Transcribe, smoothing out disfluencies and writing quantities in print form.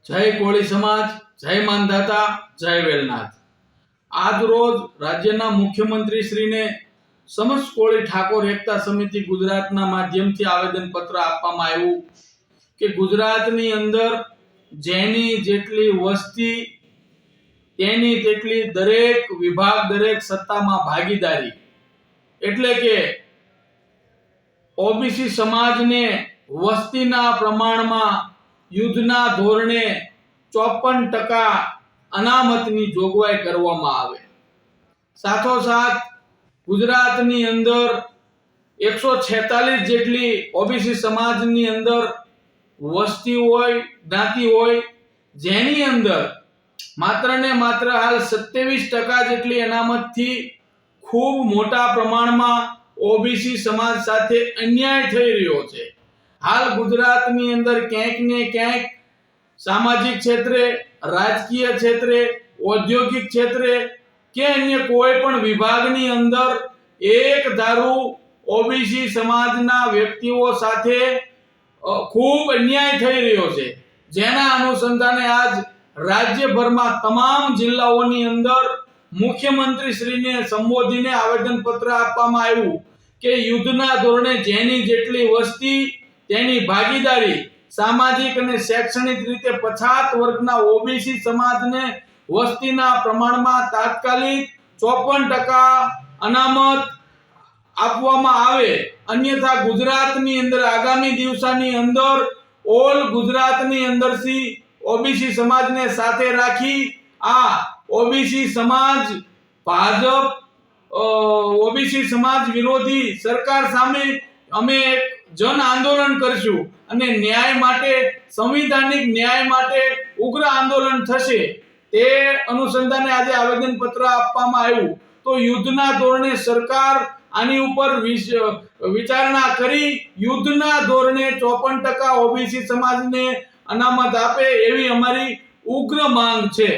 જય કોળી સમાજ, જય માનધાતા, જય વેલનાથ। આજ રોજ રાજ્યના મુખ્યમંત્રી શ્રીને સમસ્ત કોળી ઠાકોર એકતા સમિતિ ગુજરાતના માધ્યમથી આવેદનપત્ર આપવામાં આવ્યું કે ગુજરાતની અંદર જેની જેટલી વસ્તી તેની તેટલી દરેક વિભાગ દરેક સત્તામાં ભાગીદારી, એટલે કે ઓબીસી સમાજને વસ્તીના પ્રમાણમાં યુદ્ધના ધોરણે 54% અનામતની જોગવાઈ કરવામાં આવે। સાથોસાથ ગુજરાતની અંદર 146 જેટલી ઓબીસી સમાજની અંદર વસ્તી હોય, જ્ઞાતિ હોય, જેની અંદર માત્ર ને માત્ર હાલ 27% જેટલી અનામતથી ખૂબ મોટા પ્રમાણમાં ઓબીસી સમાજ સાથે અન્યાય થઈ રહ્યો છે। હાલ ગુજરાતની અંદર ક્યાંક ને ક્યાંક સામાજિક ક્ષેત્રે, રાજકીય ક્ષેત્રે, ઔદ્યોગિક ક્ષેત્રે કે અન્ય કોઈ પણ વિભાગની અંદર એક ધારું ઓબીસી સમાજના વ્યક્તિઓ સાથે ખૂબ અન્યાય થઈ રહ્યો છે, જેના અનુસંધાને આજ રાજ્યભરમાં તમામ જિલ્લાઓની અંદર મુખ્યમંત્રી શ્રીને સંબોધીને આવેદનપત્ર આપવામાં આવ્યું કે યુદ્ધના ધોરણે જેની જેટલી વસ્તી તેની ભાગીદારી, સામાજિક અને શૈક્ષણિક રીતે પછાત વર્ગના ઓબીસી સમાજને વસ્તીના પ્રમાણમાં તાત્કાલિક 54% અનામત આપવામાં આવે, અન્યથા ગુજરાતની અંદર આગામી દિવસોની અંદર ઓલ ગુજરાતની અંદરથી ઓબીસી સમાજને સાથે રાખી આ ઓબીસી સમાજ ભાજપ ઓબીસી સમાજ વિરોધી સરકાર સામે અમે એક જન આંદોલન કરશું અને ન્યાય માટે, સંવિધાનિક ન્યાય માટે ઉગ્ર આંદોલન થશે। તે અનુસંધાને આજે આવેદનપત્ર આપવામાં આવ્યું। તો યુદ્ધના ધોરણે સરકાર આની ઉપર વિચારણા કરી યુદ્ધના ધોરણે 54% ઓબીસી સમાજને અનામત આપે એવી અમારી ઉગ્ર માંગ છે।